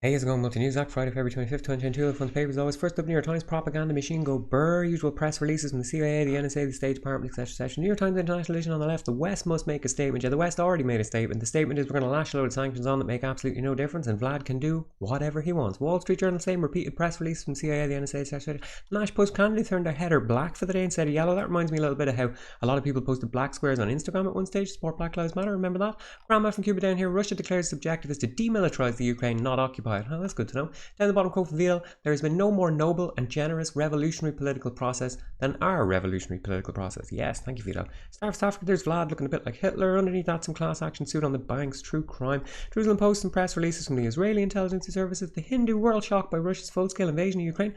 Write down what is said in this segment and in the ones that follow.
Hey, how's it going? Multi-news, Acc Friday, February 25th, 2022. From the papers always. First up, New York Times, propaganda machine go burr. Usual press releases from the CIA, the NSA, the State Department, etc. New York Times International Edition on the left. The West must make a statement. Yeah, the West already made a statement. The statement is we're going to lash a load of sanctions on that make absolutely no difference, and Vlad can do whatever he wants. Wall Street Journal, same repeated press release from CIA, the NSA, etc. Nash Post candidly turned their header black for the day instead of yellow. That reminds me a little bit of how a lot of people posted black squares on Instagram at one stage to support Black Lives Matter. Remember that? Grandma from Cuba down here. Russia declares its objective is to demilitarize the Ukraine, not occupy it. Oh, that's good to know. Down the bottom quote from Veal, there has been no more noble and generous revolutionary political process than our revolutionary political process. Yes, thank you, Veal. Star of South Africa, there's Vlad looking a bit like Hitler. Underneath that, some class action suit on the banks, true crime. Jerusalem Post and press releases from the Israeli intelligence services. The Hindu world shocked by Russia's full-scale invasion of Ukraine.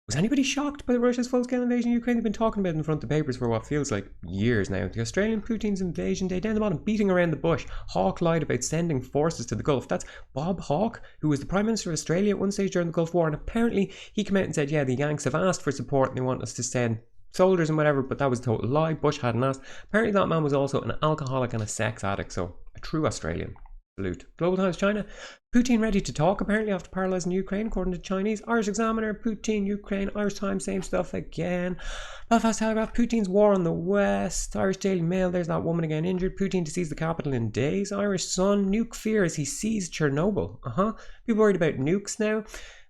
Was anybody shocked by Russia's full-scale invasion of Ukraine? They've been talking about it in front of the papers for what feels like years now. The Australian Putin's invasion day, down the bottom, beating around the bush. Hawke lied about sending forces to the Gulf. That's Bob Hawke, who was the Prime Minister of Australia at one stage during the Gulf War, and apparently he came out and said, yeah, the Yanks have asked for support and they want us to send soldiers and whatever, but that was a total lie. Bush hadn't asked. Apparently that man was also an alcoholic and a sex addict, so a true Australian. Salute. Global Times China. Putin ready to talk apparently after paralysing Ukraine, according to Chinese. Irish Examiner, Putin, Ukraine, Irish Times, same stuff again. Belfast Telegraph, Putin's war on the West. Irish Daily Mail, there's that woman again injured. Putin to seize the capital in days. Irish Sun, nuke fear as he seized Chernobyl. People worried about nukes now.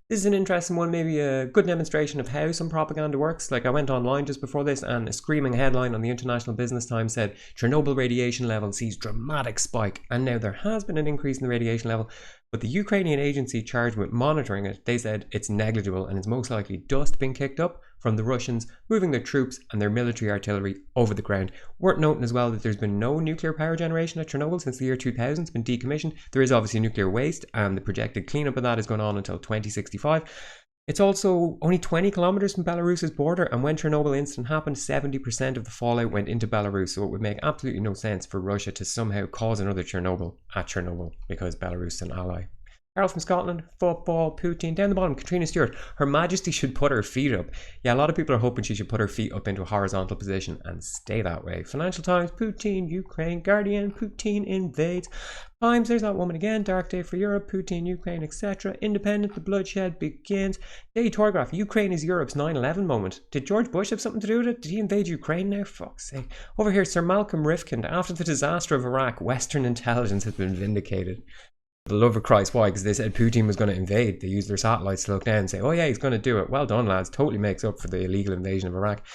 This is an interesting one, maybe a good demonstration of how some propaganda works. Like I went online just before this and a screaming headline on the International Business Times said Chernobyl radiation level sees dramatic spike. And now there has been an increase in the radiation level, but the Ukrainian agency charged with monitoring it, they said it's negligible and it's most likely dust being kicked up from the Russians moving their troops and their military artillery over the ground. Worth noting as well that there's been no nuclear power generation at Chernobyl since the year 2000. It's been decommissioned. There is obviously nuclear waste and the projected cleanup of that is going on until 2065. It's also only 20 kilometers from Belarus's border, and when Chernobyl incident happened, 70% of the fallout went into Belarus, so it would make absolutely no sense for Russia to somehow cause another Chernobyl at Chernobyl because Belarus is an ally. Carol from Scotland, football, Putin. Down the bottom, Katrina Stewart. Her Majesty should put her feet up. Yeah, a lot of people are hoping she should put her feet up into a horizontal position and stay that way. Financial Times, Putin, Ukraine, Guardian, Putin invades. Times, there's that woman again. Dark day for Europe, Putin, Ukraine, etc. Independent, the bloodshed begins. Daily Telegraph, Ukraine is Europe's 9/11 moment. Did George Bush have something to do with it? Did he invade Ukraine now? Fuck's sake. Over here, Sir Malcolm Rifkind. After the disaster of Iraq, Western intelligence has been vindicated. For the love of Christ, why? Because they said Putin was going to invade. They used their satellites to look down and say, oh yeah, he's going to do it. Well done, lads. Totally makes up for the illegal invasion of Iraq.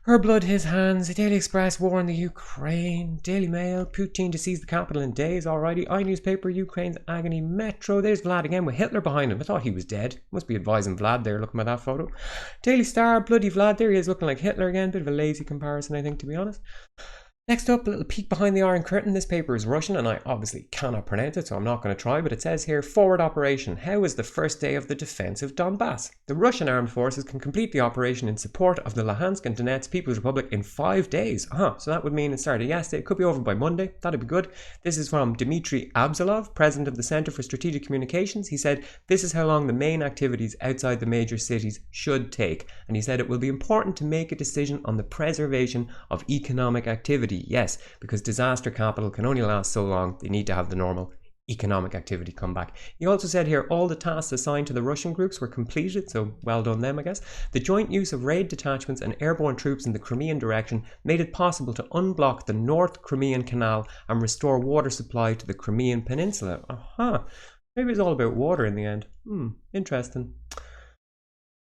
Her blood, his hands. Daily Express, war in the Ukraine. Daily Mail, Putin to seize the capital in days. Alrighty. iNewspaper, Ukraine's agony. Metro, there's Vlad again with Hitler behind him. I thought he was dead. Must be advising Vlad there, looking at that photo. Daily Star, bloody Vlad, there he is looking like Hitler again. Bit of a lazy comparison, I think, to be honest. Next up, a little peek behind the Iron Curtain. This paper is Russian and I obviously cannot pronounce it, so I'm not going to try, but it says here, forward operation. How is the first day of the defense of Donbass? The Russian armed forces can complete the operation in support of the Luhansk and Donetsk People's Republic in 5 days. So that would mean it started yesterday. It could be over by Monday. That'd be good. This is from Dmitry Abzalov, president of the Center for Strategic Communications. He said, this is how long the main activities outside the major cities should take. And he said it will be important to make a decision on the preservation of economic activity. Yes, because disaster capital can only last so long. They need to have the normal economic activity come back. He also said here all the tasks assigned to the Russian groups were completed, so well done them, I guess. The joint use of raid detachments and airborne troops in the Crimean direction made it possible to unblock the North Crimean Canal and restore water supply to the Crimean Peninsula. Maybe it's all about water in the end. Interesting.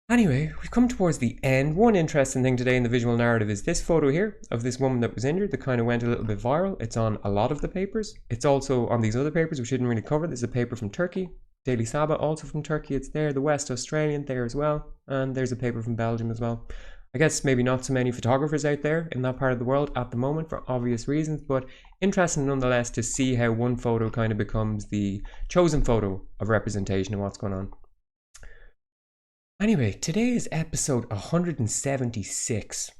Anyway, we've come towards the end. One interesting thing today in the visual narrative is this photo here of this woman that was injured that kind of went a little bit viral. It's on a lot of the papers. It's also on these other papers we shouldn't really cover. There's a paper from Turkey. Daily Sabah, also from Turkey. It's there. The West Australian there as well. And there's a paper from Belgium as well. I guess maybe not so many photographers out there in that part of the world at the moment for obvious reasons, but interesting nonetheless to see how one photo kind of becomes the chosen photo of representation of what's going on. Anyway, today is episode 176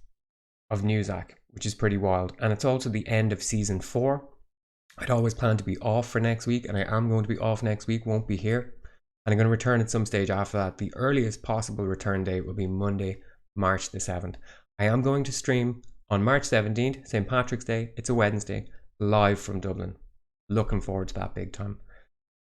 of Newsac, which is pretty wild. And it's also the end of season 4. I'd always planned to be off for next week, and I am going to be off next week, won't be here. And I'm going to return at some stage after that. The earliest possible return date will be Monday, March the 7th. I am going to stream on March 17th, St. Patrick's Day. It's a Wednesday, live from Dublin. Looking forward to that big time.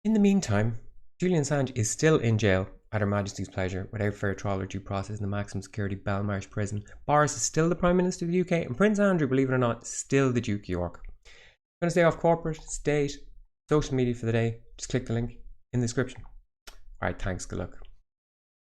In the meantime, Julian Assange is still in jail at Her Majesty's pleasure without fair trial or due process in the maximum security Belmarsh prison. Boris is still the Prime Minister of the UK, and Prince Andrew, believe it or not, still the Duke of York. If you want to stay off corporate, state, social media for the day, just click the link in the description. Alright, thanks, good luck.